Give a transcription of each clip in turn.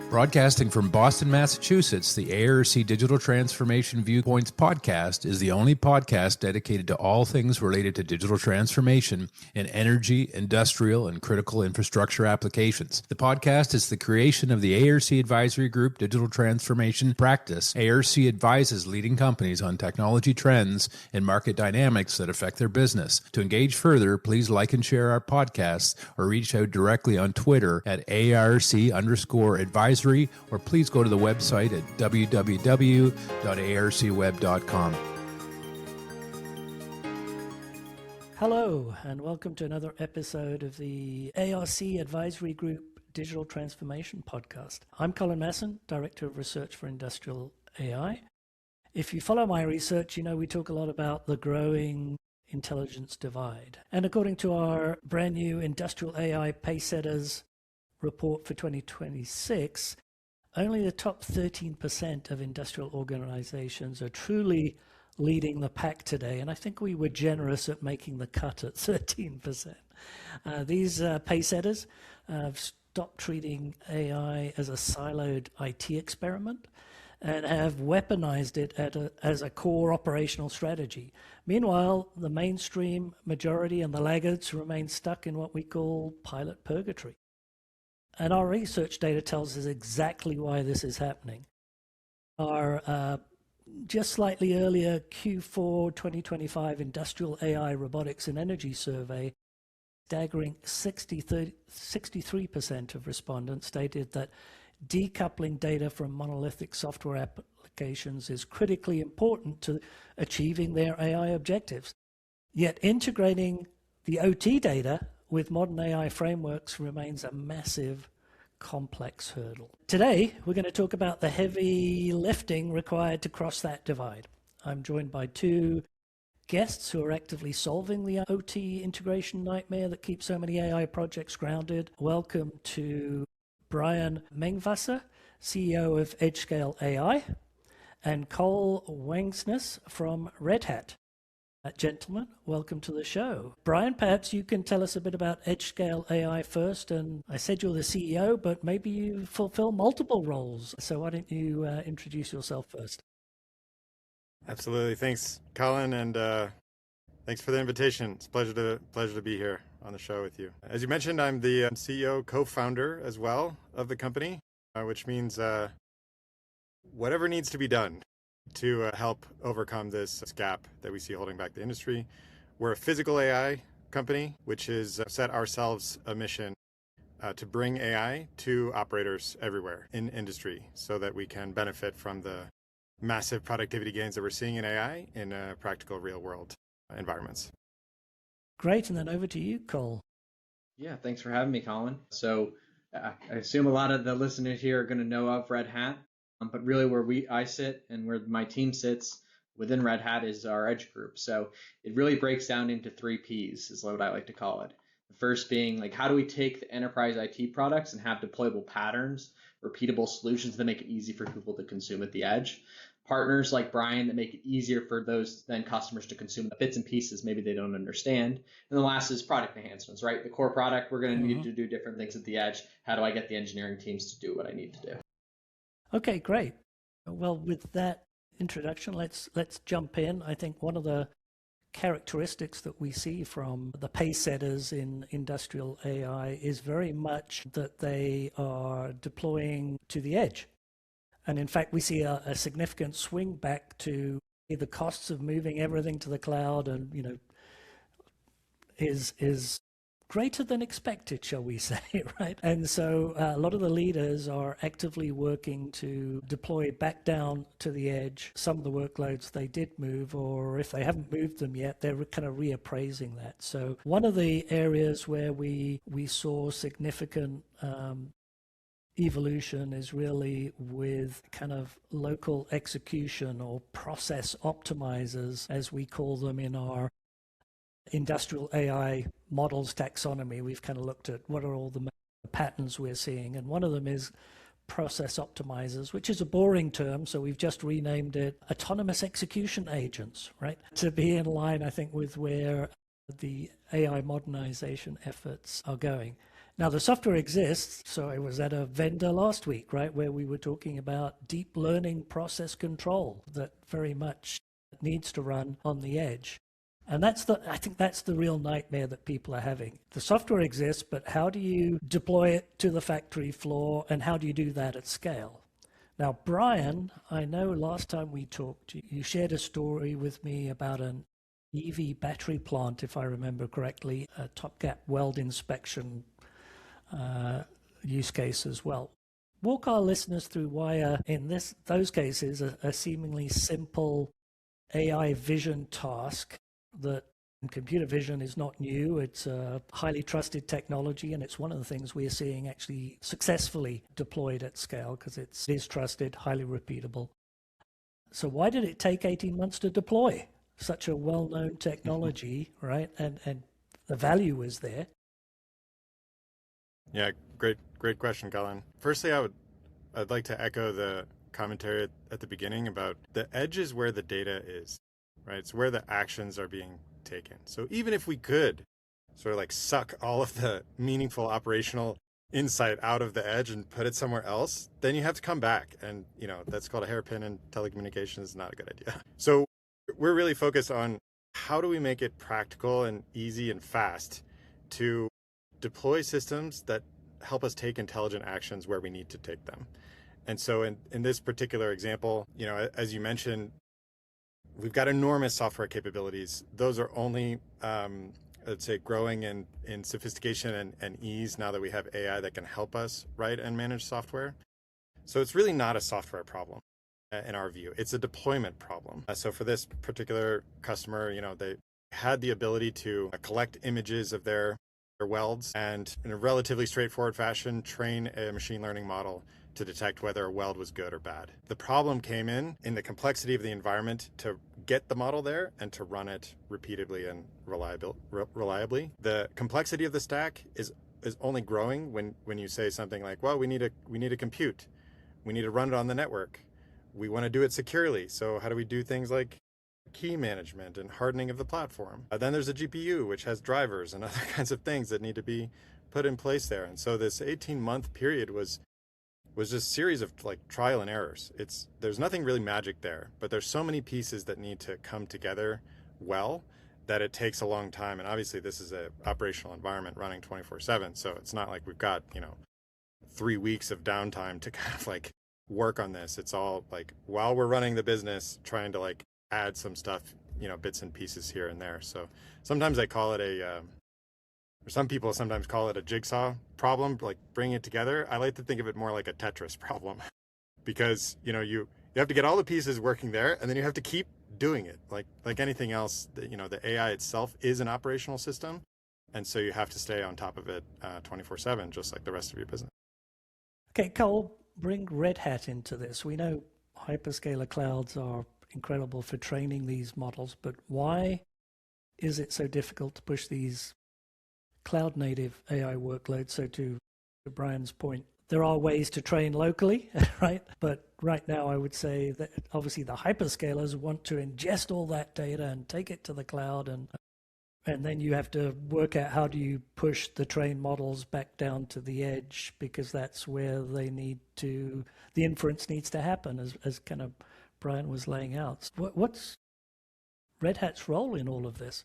Broadcasting from Boston, Massachusetts, the ARC Digital Transformation Viewpoints podcast is the only podcast dedicated to all things related to digital transformation in energy, industrial, and critical infrastructure applications. The podcast is the creation of the ARC Advisory Group Digital Transformation Practice. ARC advises leading companies on technology trends and market dynamics that affect their business. To engage further, please like and share our podcasts or reach out directly on Twitter at ARC_advisory, or please go to the website at www.arcweb.com. Hello, and welcome to another episode of the ARC Advisory Group Digital Transformation Podcast. I'm Colin Masson, Director of Research for Industrial AI. If you follow my research, you know we talk a lot about the growing intelligence divide. And according to our brand new Industrial AI Pacesetters report for 2026, only the top 13% of industrial organizations are truly leading the pack today. And I think we were generous at making the cut at 13%. These Pacesetters have stopped treating AI as a siloed IT experiment and have weaponized it as a core operational strategy. Meanwhile, the mainstream majority and the laggards remain stuck in what we call pilot purgatory. And our research data tells us exactly why this is happening. Our just slightly earlier Q4 2025 Industrial AI Robotics and Energy Survey, staggering 63% of respondents stated that decoupling data from monolithic software applications is critically important to achieving their AI objectives. Yet integrating the OT data with modern AI frameworks remains a massive, complex hurdle. Today, we're going to talk about the heavy lifting required to cross that divide. I'm joined by two guests who are actively solving the OT integration nightmare that keeps so many AI projects grounded. Welcome to Brian Mengwasser, CEO of Edgescale AI, and Colin Wangsness from Red Hat. Gentlemen, welcome to the show. Brian, perhaps you can tell us a bit about Edgescale AI first. And I said you're the CEO, but maybe you fulfill multiple roles. So why don't you introduce yourself first? Absolutely. Thanks, Colin, and thanks for the invitation. It's a pleasure to be here on the show with you. As you mentioned, I'm the CEO, co-founder as well of the company, which means whatever needs to be done to help overcome this gap that we see holding back the industry. We're a physical AI company, which has set ourselves a mission to bring AI to operators everywhere in industry so that we can benefit from the massive productivity gains that we're seeing in AI in practical real world environments. Great. And then over to you, Cole. Yeah, thanks for having me, Colin. So I assume a lot of the listeners here are going to know of Red Hat. But really where I sit and where my team sits within Red Hat is our Edge group. So it really breaks down into 3 Ps is what I like to call it. The first being like, how do we take the enterprise IT products and have deployable patterns, repeatable solutions that make it easy for people to consume at the edge? Partners like Brian that make it easier for those then customers to consume the bits and pieces maybe they don't understand. And the last is product enhancements, right? The core product, we're going to need to do different things at the edge. How do I get the engineering teams to do what I need to do? Okay, great. Well, with that introduction, let's jump in. I think one of the characteristics that we see from the pacesetters in industrial AI is very much that they are deploying to the edge. And in fact, we see a significant swing back to the costs of moving everything to the cloud and, is greater than expected, shall we say, right? And so a lot of the leaders are actively working to deploy back down to the edge some of the workloads they did move, or if they haven't moved them yet, they're kind of reappraising that. So one of the areas where we saw significant evolution is really with kind of local execution or process optimizers, as we call them in our industrial AI models taxonomy. We've kind of looked at what are all the patterns we're seeing, and one of them is process optimizers, which is a boring term, so we've just renamed it autonomous execution agents, right? To be in line, I think, with where the AI modernization efforts are going. Now, the software exists. So I was at a vendor last week, right, where we were talking about deep learning process control that very much needs to run on the edge. And I think that's the real nightmare that people are having. The software exists, but how do you deploy it to the factory floor, and how do you do that at scale? Now, Brian, I know last time we talked, you shared a story with me about an EV battery plant, if I remember correctly, a top gap weld inspection use case as well. Walk our listeners through why, in those cases, a seemingly simple AI vision task that computer vision is not new. It's a highly trusted technology, and it's one of the things we're seeing actually successfully deployed at scale because it is trusted, highly repeatable. So why did it take 18 months to deploy such a well-known technology, right? And the value is there. Yeah, great question, Colin. Firstly, I'd like to echo the commentary at the beginning about the edge is where the data is, right? It's where the actions are being taken. So even if we could sort of like suck all of the meaningful operational insight out of the edge and put it somewhere else, then you have to come back. And, that's called a hairpin in telecommunications. Is not a good idea. So we're really focused on how do we make it practical and easy and fast to deploy systems that help us take intelligent actions where we need to take them. And so in this particular example, as you mentioned, we've got enormous software capabilities. Those are only, I'd say, growing in sophistication and ease now that we have AI that can help us write and manage software. So it's really not a software problem in our view. It's a deployment problem. So for this particular customer, they had the ability to collect images of their welds and in a relatively straightforward fashion, train a machine learning model to detect whether a weld was good or bad. The problem came in the complexity of the environment to get the model there and to run it repeatedly and reliably. The complexity of the stack is only growing when you say something like, well, we need a compute. We need to run it on the network. We want to do it securely. So how do we do things like key management and hardening of the platform? Then there's a GPU, which has drivers and other kinds of things that need to be put in place there. And so this 18-month period was just a series of like trial and errors. There's nothing really magic there, but there's so many pieces that need to come together well that it takes a long time. And obviously this is an operational environment running 24/7. So it's not like we've got, 3 weeks of downtime to kind of like work on this. It's all like while we're running the business, trying to like add some stuff, bits and pieces here and there. So sometimes I call it or some people sometimes call it a jigsaw problem, like bringing it together. I like to think of it more like a Tetris problem because, you have to get all the pieces working there and then you have to keep doing it. Like anything else, the AI itself is an operational system. And so you have to stay on top of it 24/7, just like the rest of your business. Okay, Cole, bring Red Hat into this. We know hyperscaler clouds are incredible for training these models, but why is it so difficult to push these cloud native AI workloads? So to Brian's point, there are ways to train locally, right? But right now I would say that obviously the hyperscalers want to ingest all that data and take it to the cloud, and then you have to work out how do you push the trained models back down to the edge, because that's where the inference needs to happen, as kind of Brian was laying out. What's Red Hat's role in all of this?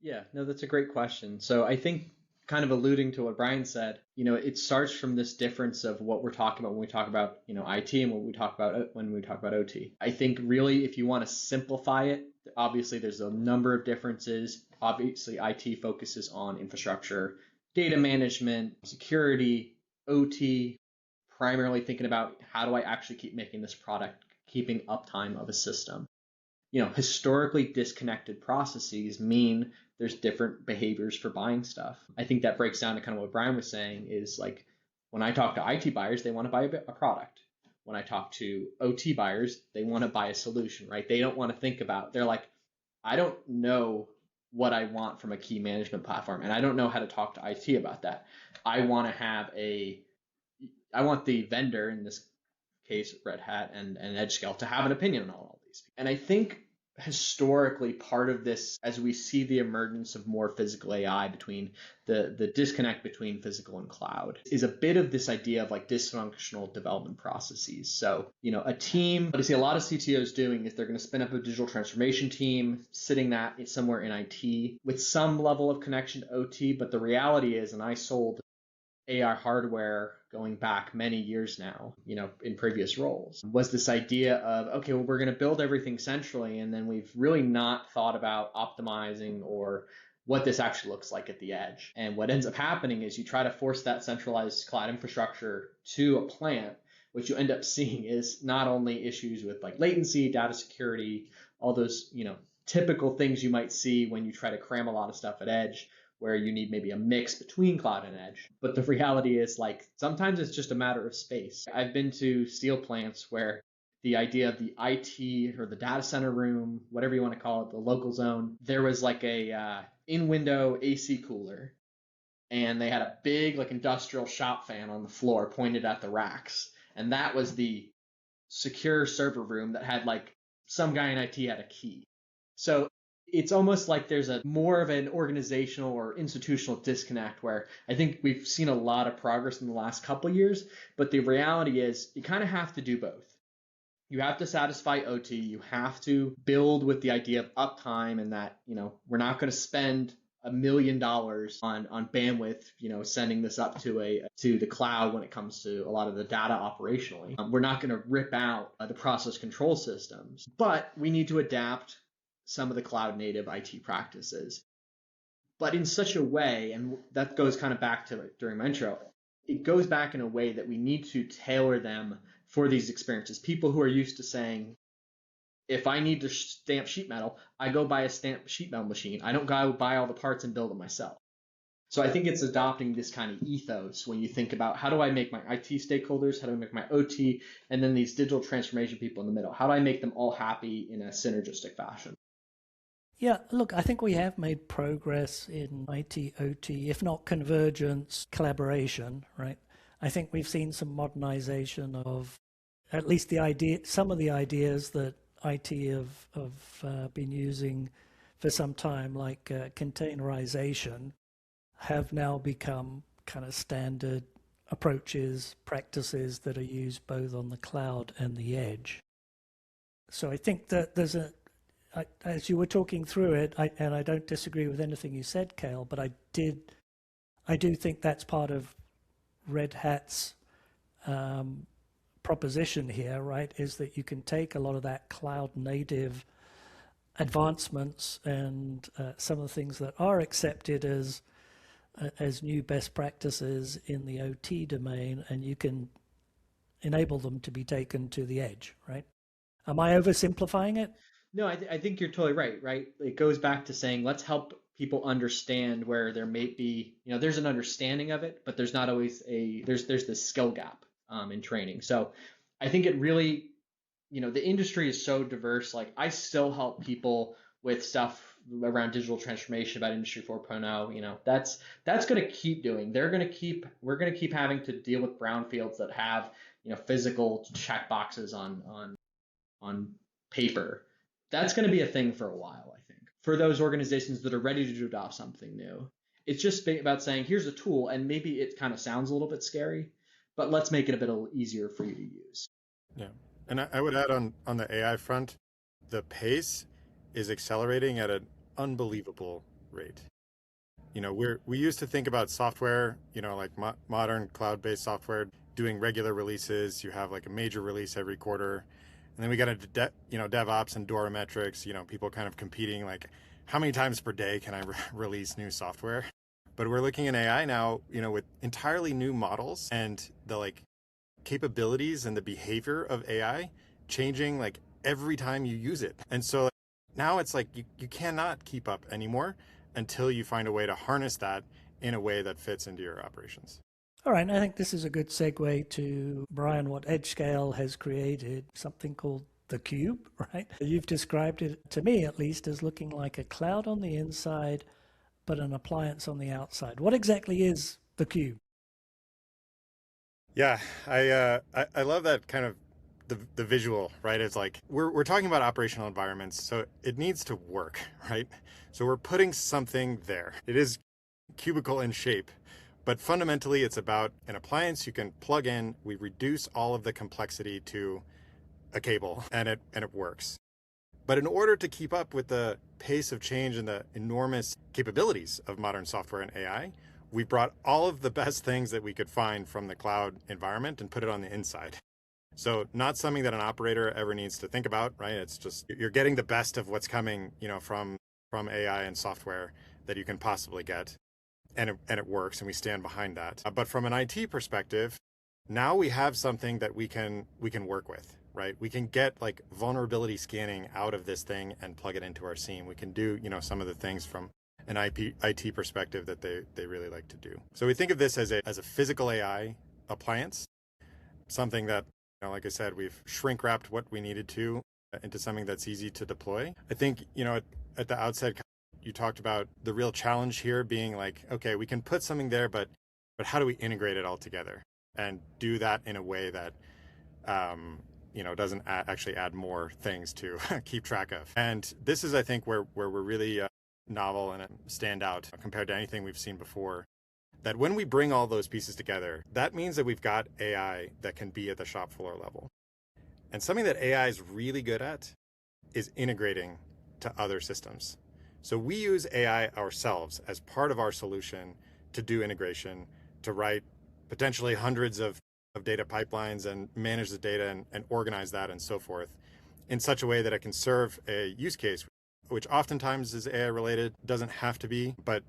Yeah, no, that's a great question. So I think kind of alluding to what Brian said, it starts from this difference of what we're talking about when we talk about, IT and what we talk about when we talk about OT. I think really if you want to simplify it, obviously there's a number of differences. Obviously IT focuses on infrastructure, data management, security, OT, primarily thinking about how do I actually keep making this product, keeping uptime of a system. Historically disconnected processes mean there's different behaviors for buying stuff. I think that breaks down to kind of what Brian was saying is like when I talk to IT buyers, they want to buy a product. When I talk to OT buyers, they want to buy a solution, right? They don't want to think about, they're like, I don't know what I want from a key management platform, and I don't know how to talk to IT about that. I want the vendor, in this case, Red Hat and Edgescale, to have an opinion on all these. And I think historically part of this as we see the emergence of more physical AI between the disconnect between physical and cloud is a bit of this idea of like dysfunctional development processes. So, a team, what I see a lot of CTOs doing is they're going to spin up a digital transformation team, sitting that somewhere in IT with some level of connection to OT. But the reality is, and I sold AI hardware going back many years now, in previous roles, was this idea of, okay, well, we're going to build everything centrally, and then we've really not thought about optimizing or what this actually looks like at the edge. And what ends up happening is you try to force that centralized cloud infrastructure to a plant. What you end up seeing is not only issues with like latency, data security, all those, typical things you might see when you try to cram a lot of stuff at edge, where you need maybe a mix between cloud and edge. But the reality is, like, sometimes it's just a matter of space. I've been to steel plants where the idea of the IT or the data center room, whatever you want to call it, the local zone, there was like a in-window AC cooler, and they had a big like industrial shop fan on the floor pointed at the racks. And that was the secure server room that had like some guy in IT had a key. So it's almost like there's a more of an organizational or institutional disconnect where I think we've seen a lot of progress in the last couple of years, but the reality is you kind of have to do both. You have to satisfy OT, you have to build with the idea of uptime and that, we're not going to spend $1 million on bandwidth, sending this up to the cloud when it comes to a lot of the data operationally. We're not going to rip out the process control systems, but we need to adapt some of the cloud native IT practices, but in such a way, and that goes kind of back to during my intro, it goes back in a way that we need to tailor them for these experiences. People who are used to saying, if I need to stamp sheet metal, I go buy a stamp sheet metal machine. I don't go buy all the parts and build it myself. So I think it's adopting this kind of ethos when you think about how do I make my IT stakeholders, how do I make my OT, and then these digital transformation people in the middle, how do I make them all happy in a synergistic fashion? Yeah, look, I think we have made progress in IT, OT, if not convergence, collaboration, right? I think we've seen some modernization of at least some of the ideas that IT have been using for some time, like containerization, have now become kind of standard approaches, practices that are used both on the cloud and the edge. So I think that as you were talking through it, and I don't disagree with anything you said, Cale, but I do think that's part of Red Hat's proposition here, right? Is that you can take a lot of that cloud native advancements and some of the things that are accepted as new best practices in the OT domain, and you can enable them to be taken to the edge, right? Am I oversimplifying it? No, I think you're totally right? It goes back to saying, let's help people understand where there may be, there's an understanding of it, but there's not always there's this skill gap in training. So I think it really, the industry is so diverse. Like I still help people with stuff around digital transformation, about Industry 4.0, that's going to keep doing. We're going to keep having to deal with brownfields that have, physical check boxes on paper. That's going to be a thing for a while, I think, for those organizations that are ready to adopt something new. It's just about saying, here's a tool, and maybe it kind of sounds a little bit scary, but let's make it a bit easier for you to use. Yeah. And I would add on the AI front, the pace is accelerating at an unbelievable rate. We used to think about software, like modern cloud-based software, doing regular releases. You have like a major release every quarter. And then we got into DevOps and DORA metrics, people kind of competing like how many times per day can I release new software? But we're looking at AI now, with entirely new models and the like capabilities and the behavior of AI changing like every time you use it. And so now it's like you cannot keep up anymore until you find a way to harness that in a way that fits into your operations. All right, I think this is a good segue to, Brian, what Edgescale has created, something called the Cube, right? You've described it, to me at least, as looking like a cloud on the inside, but an appliance on the outside. What exactly is the Cube? Yeah, I love that kind of the visual, right? It's like we're talking about operational environments, so it needs to work, right? So we're putting something there. It is cubicle in shape, but fundamentally it's about an appliance you can plug in. We reduce all of the complexity to a cable, and it works. But in order to keep up with the pace of change and the enormous capabilities of modern software and AI, we brought all of the best things that we could find from the cloud environment and put it on the inside. So not something that an operator ever needs to think about, right? It's just you're getting the best of what's coming, from AI and software that you can possibly get, and it works, and we stand behind that. But from an IT perspective, now we have something that we can work with, right? We can get like vulnerability scanning out of this thing and plug it into our SIEM. We can do some of the things from an IT perspective that they really like to do. So we think of this as a physical AI appliance, something that, like I said, we've shrink wrapped what we needed to into something that's easy to deploy. I think, at the outset, you talked about the real challenge here being like, okay, we can put something there, but how do we integrate it all together and do that in a way that, doesn't actually add more things to keep track of? And this is, I think, where we're really novel and stand out compared to anything we've seen before. That when we bring all those pieces together, that means that we've got AI that can be at the shop floor level. And something that AI is really good at is integrating to other systems. So we use AI ourselves as part of our solution to do integration, to write potentially hundreds of data pipelines and manage the data and organize that and so forth in such a way that it can serve a use case, which oftentimes is AI related, doesn't have to be, but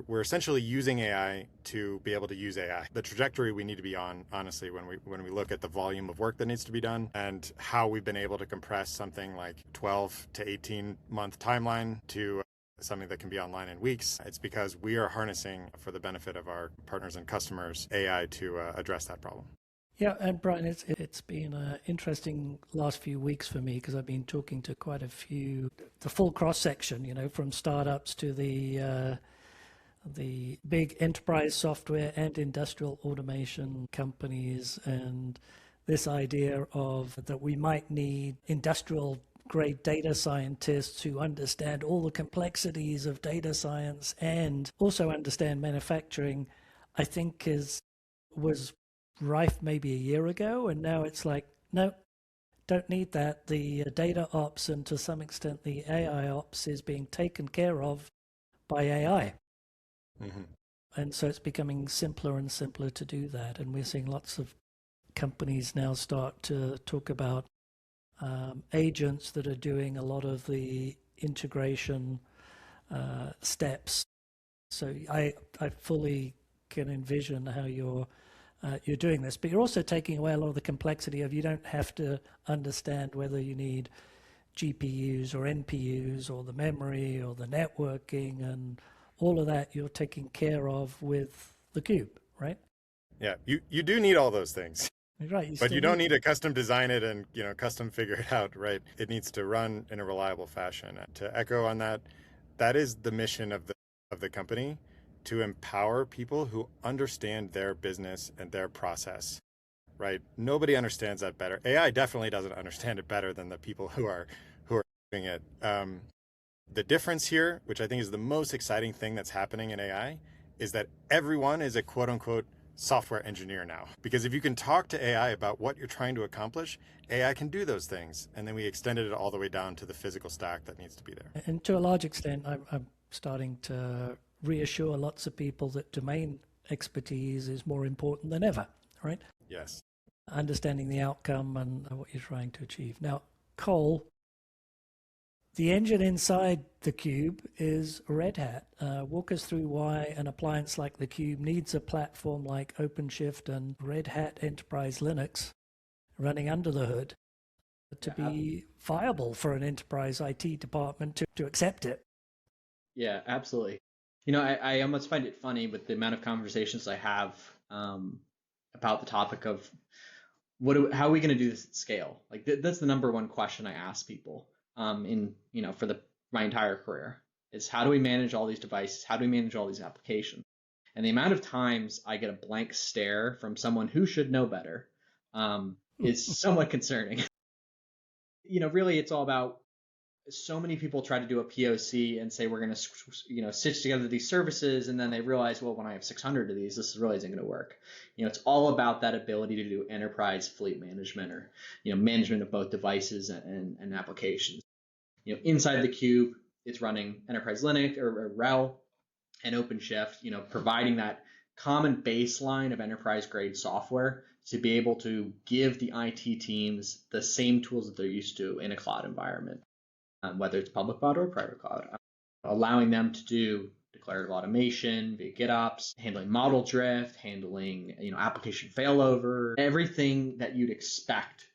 we're essentially using AI to be able to use AI. The trajectory we need to be on, honestly, when we look at the volume of work that needs to be done and how we've been able to compress something like 12 to 18 month timeline to something that can be online in weeks, it's because we are harnessing, for the benefit of our partners and customers, AI to address that problem. Yeah, and Brian, it's been an interesting last few weeks for me because I've been talking to quite a few, the full cross section, from startups to the big enterprise software and industrial automation companies, and this idea of that we might need industrial grade data scientists who understand all the complexities of data science and also understand manufacturing, I think was rife maybe a year ago, and now it's like, no, don't need that. The data ops and to some extent the AI ops is being taken care of by AI. Mm-hmm. And so it's becoming simpler and simpler to do that. And we're seeing lots of companies now start to talk about agents that are doing a lot of the integration steps. So I fully can envision how you're doing this, but you're also taking away a lot of the complexity of, you don't have to understand whether you need GPUs or NPUs or the memory or the networking and all of that. You're taking care of with the cube, right? Yeah, you do need all those things. Right, but you don't need to custom design it and custom figure it out, right? It needs to run in a reliable fashion. To echo on that, that is the mission of the company, to empower people who understand their business and their process, right? Nobody understands that better. AI definitely doesn't understand it better than the people who are doing it. The difference here, which I think is the most exciting thing that's happening in AI, is that everyone is a quote unquote software engineer now. Because if you can talk to AI about what you're trying to accomplish, AI can do those things. And then we extended it all the way down to the physical stack that needs to be there. And to a large extent, I'm starting to reassure lots of people that domain expertise is more important than ever, right? Yes. Understanding the outcome and what you're trying to achieve. Now, Cole, the engine inside the Cube is Red Hat. Walk us through why an appliance like the Cube needs a platform like OpenShift and Red Hat Enterprise Linux running under the hood to be viable for an enterprise IT department to accept it. Yeah, absolutely. I almost find it funny with the amount of conversations I have about the topic of how are we going to do this at scale? Like that's the number one question I ask people for my entire career is, how do we manage all these devices? How do we manage all these applications? And the amount of times I get a blank stare from someone who should know better is somewhat concerning. really it's all about, so many people try to do a POC and say we're going to, stitch together these services, and then they realize, well, when I have 600 of these, this really isn't going to work. It's all about that ability to do enterprise fleet management, or management of both devices and applications. Inside the cube, it's running enterprise Linux or RHEL and OpenShift, providing that common baseline of enterprise grade software to be able to give the IT teams the same tools that they're used to in a cloud environment. Whether it's public cloud or private cloud, allowing them to do declarative automation via GitOps, handling model drift, handling application failover, everything that you'd expect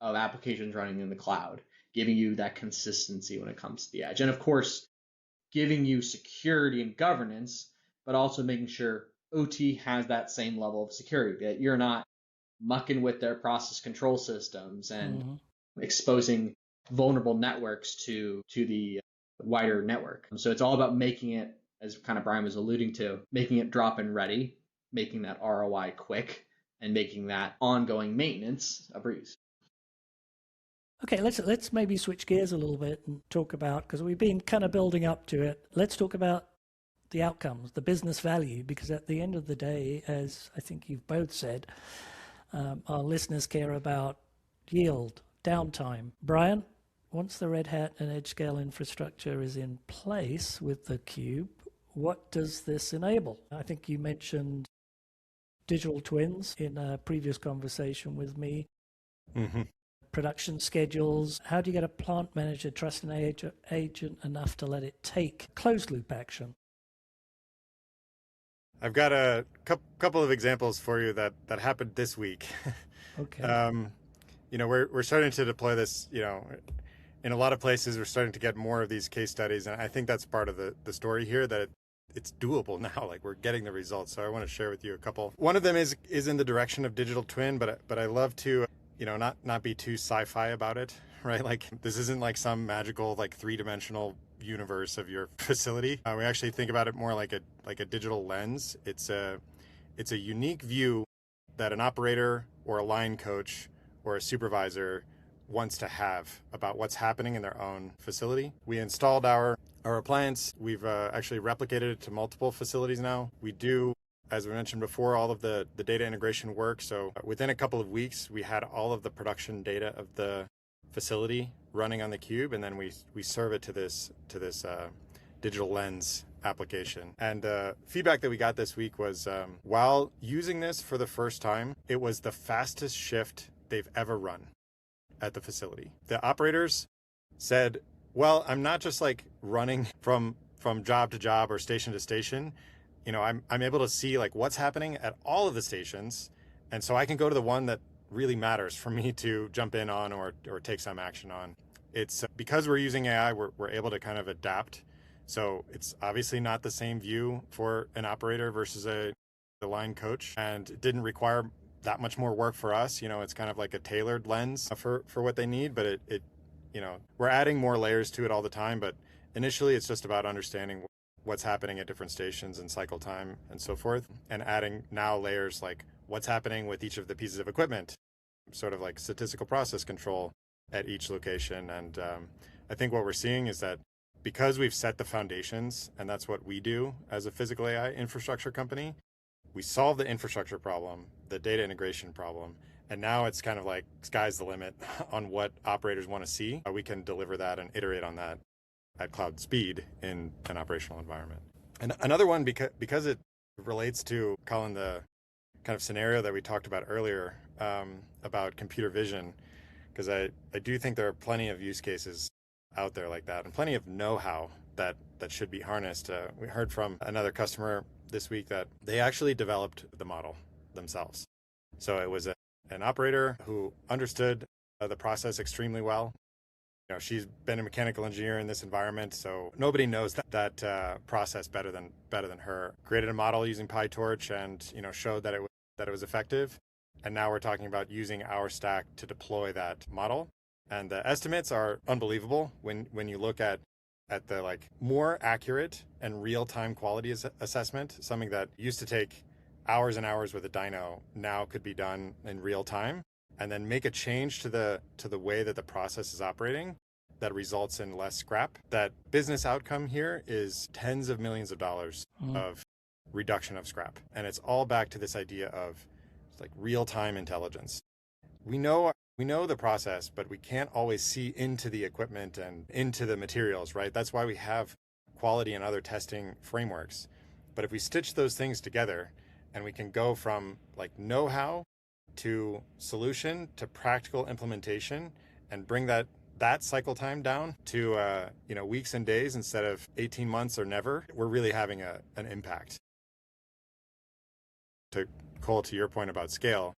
of applications running in the cloud, giving you that consistency when it comes to the edge, and of course, giving you security and governance, but also making sure OT has that same level of security, that you're not mucking with their process control systems and exposing vulnerable networks to the wider network. So it's all about making it, as kind of Brian was alluding to, making it drop in ready, making that ROI quick, and making that ongoing maintenance a breeze. Okay, let's maybe switch gears a little bit and talk about, because we've been kind of building up to it, let's talk about the outcomes, the business value, because at the end of the day, as I think you've both said, our listeners care about yield, downtime. Brian, once the Red Hat and Edgescale infrastructure is in place with the cube, what does this enable? I think you mentioned digital twins in a previous conversation with me. Production schedules. How do you get a plant manager trust an agent enough to let it take closed loop action? I've got a couple of examples for you that happened this week. Okay. We're starting to deploy this, in a lot of places. We're starting to get more of these case studies, and I think that's part of the story here, that it's doable now. Like, we're getting the results. So I want to share with you a couple. One of them is in the direction of digital twin, but I love to not be too sci-fi about it, right? Like, this isn't like some magical, like, three-dimensional universe of your facility. We actually think about it more like a digital lens. It's a unique view that an operator or a line coach or a supervisor wants to have about what's happening in their own facility. We installed our appliance. We've actually replicated it to multiple facilities now. We do, as we mentioned before, all of the data integration work. So within a couple of weeks, we had all of the production data of the facility running on the cube, and then we serve it to this digital lens application. And the feedback that we got this week was, while using this for the first time, it was the fastest shift they've ever run at the facility. The operators said, well, I'm not just like running from job to job or station to station. I'm able to see like what's happening at all of the stations, and so I can go to the one that really matters for me to jump in on or take some action on. It's because we're using AI, we're able to kind of adapt. So it's obviously not the same view for an operator versus a line coach, and it didn't require that much more work for us. It's kind of like a tailored lens for what they need, but it we're adding more layers to it all the time. But initially, it's just about understanding what's happening at different stations and cycle time and so forth, and adding now layers like what's happening with each of the pieces of equipment, sort of like statistical process control at each location. And I think what we're seeing is that because we've set the foundations, and that's what we do as a physical AI infrastructure company, we solve the infrastructure problem, the data integration problem, and now it's kind of like sky's the limit on what operators want to see. We can deliver that and iterate on that at cloud speed in an operational environment. And another one, because it relates to, Colin, the kind of scenario that we talked about earlier about computer vision, because I do think there are plenty of use cases out there like that, and plenty of know-how that should be harnessed. We heard from another customer this week that they actually developed the model themselves. So it was an operator who understood the process extremely well. She's been a mechanical engineer in this environment, so nobody knows that process better than her. Created a model using PyTorch, and showed that it was effective. And now we're talking about using our stack to deploy that model. And the estimates are unbelievable when you look at the like more accurate and real-time quality assessment. Something that used to take hours and hours with a dyno now could be done in real time. and then make a change to the way that the process is operating that results in less scrap. That business outcome here is tens of millions of dollars of reduction of scrap. And it's all back to this idea of like real-time intelligence. We know the process, but we can't always see into the equipment and into the materials, right? That's why we have quality and other testing frameworks. But if we stitch those things together and we can go from like know-how to solution to practical implementation and bring that cycle time down to weeks and days instead of 18 months or never, we're really having an impact. Cole, to your point about scale,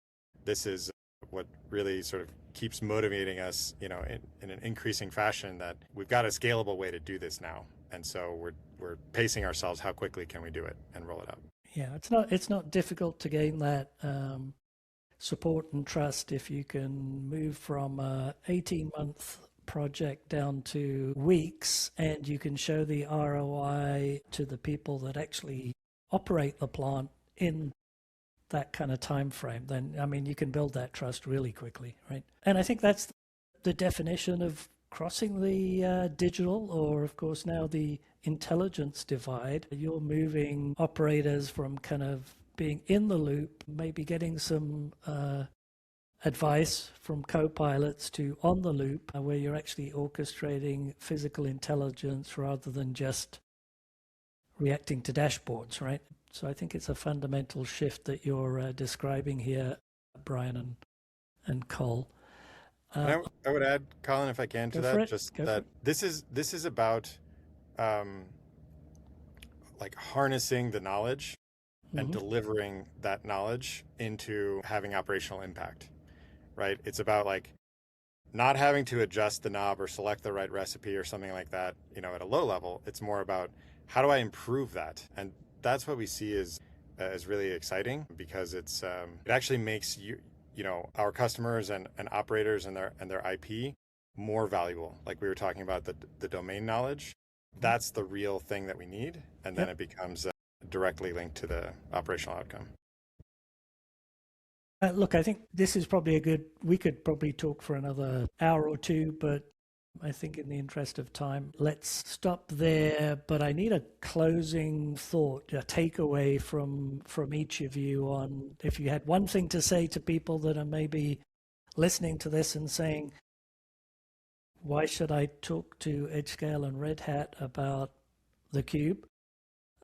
this is what really sort of keeps motivating us, in an increasing fashion, that we've got a scalable way to do this now. And so we're pacing ourselves. How quickly can we do it and roll it out? Yeah, it's not difficult to gain that support and trust if you can move from a 18-month project down to weeks, and you can show the ROI to the people that actually operate the plant in that kind of time frame. Then, I mean, you can build that trust really quickly, right? And I think that's the definition of crossing the digital, or of course now the intelligence divide. You're moving operators from kind of being in the loop, maybe getting some advice from co-pilots, to on the loop, where you're actually orchestrating physical intelligence rather than just reacting to dashboards, right? So I think it's a fundamental shift that you're describing here, Brian and Cole. I would add, Colin, if I can, to that, just that this is about like harnessing the knowledge and delivering that knowledge into having operational impact, right? It's about like not having to adjust the knob or select the right recipe or something like that, at a low level. It's more about how do I improve that? And that's what we see is really exciting, because it actually makes our customers and operators and their IP more valuable. Like we were talking about the domain knowledge, that's the real thing that we need, and then it becomes directly linked to the operational outcome. Look, I think this is probably we could probably talk for another hour or two, but I think in the interest of time, let's stop there. But I need a closing thought, a takeaway from each of you on, if you had one thing to say to people that are maybe listening to this and saying, why should I talk to Edgescale and Red Hat about the Cube?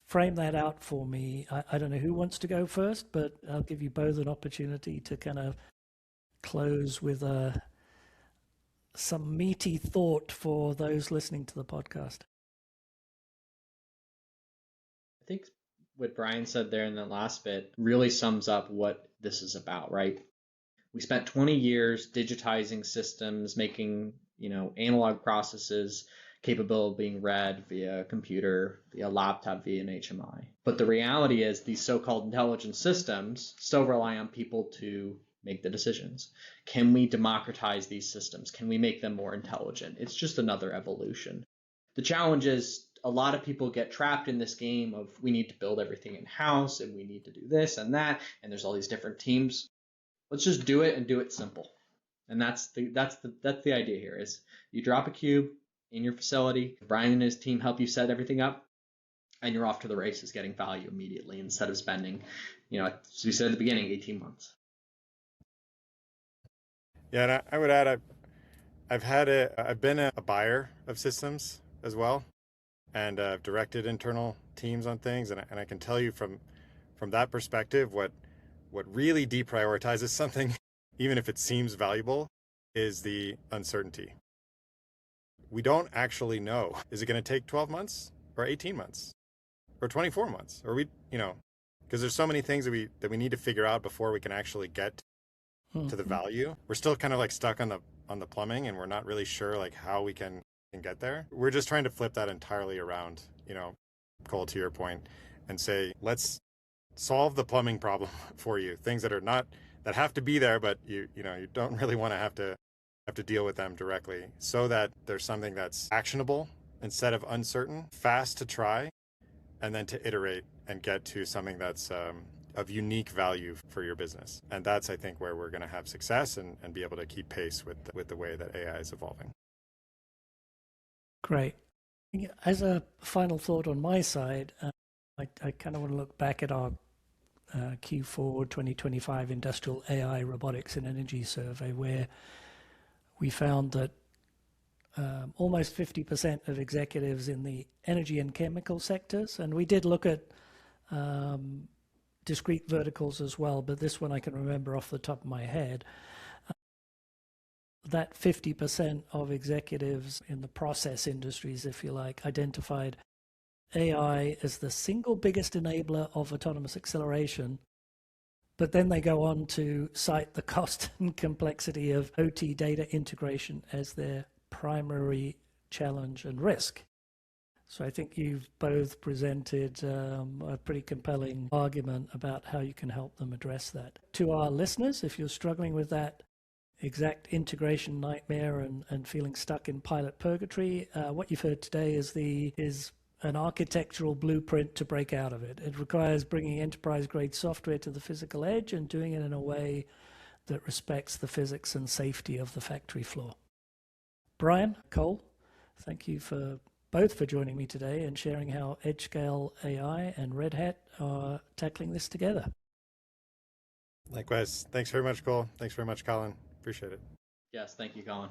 Frame that out for me. I don't know who wants to go first, but I'll give you both an opportunity to kind of close with some meaty thought for those listening to the podcast. I think what Brian said there in the last bit really sums up what this is about, right? We spent 20 years digitizing systems, making, analog processes capable of being read via a computer, via a laptop, via an HMI. But the reality is these so-called intelligent systems still rely on people to make the decisions. Can we democratize these systems? Can we make them more intelligent? It's just another evolution. The challenge is a lot of people get trapped in this game of we need to build everything in-house and we need to do this and that, and there's all these different teams. Let's just do it and do it simple. And that's the idea here is you drop a cube in your facility, Brian and his team help you set everything up, and you're off to the races getting value immediately instead of spending, as we said at the beginning, 18 months. Yeah, and I would add, I've been a buyer of systems as well, and I've directed internal teams on things, and I can tell you from that perspective, what really deprioritizes something, even if it seems valuable, is the uncertainty. We don't actually know. Is it going to take 12 months or 18 months or 24 months? Or because there's so many things that we need to figure out before we can actually get to the value. We're still kind of like stuck on the plumbing, and we're not really sure like how we can get there. We're just trying to flip that entirely around, Cole, to your point, and say, let's solve the plumbing problem for you. Things that have to be there, but you don't really want to have to deal with them directly, so that there's something that's actionable instead of uncertain, fast to try, and then to iterate and get to something that's of unique value for your business. And that's, I think, where we're going to have success and be able to keep pace with the way that AI is evolving. Great. As a final thought on my side, I kind of want to look back at our Q4 2025 Industrial AI Robotics and Energy Survey, where we found that almost 50% of executives in the energy and chemical sectors, and we did look at discrete verticals as well, but this one I can remember off the top of my head, that 50% of executives in the process industries, if you like, identified AI as the single biggest enabler of autonomous acceleration. But then they go on to cite the cost and complexity of OT data integration as their primary challenge and risk. So I think you've both presented a pretty compelling argument about how you can help them address that. To our listeners, if you're struggling with that exact integration nightmare and feeling stuck in pilot purgatory, what you've heard today is an architectural blueprint to break out of it. It requires bringing enterprise-grade software to the physical edge and doing it in a way that respects the physics and safety of the factory floor. Brian, Cole, thank you both for joining me today and sharing how Edgescale AI and Red Hat are tackling this together. Likewise. Thanks very much, Cole. Thanks very much, Colin. Appreciate it. Yes, thank you, Colin.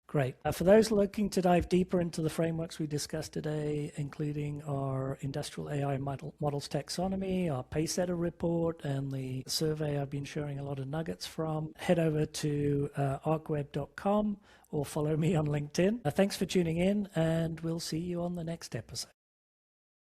Great. For those looking to dive deeper into the frameworks we discussed today, including our industrial AI models taxonomy, our Pacesetter report, and the survey I've been sharing a lot of nuggets from, head over to arcweb.com or follow me on LinkedIn. Thanks for tuning in, and we'll see you on the next episode.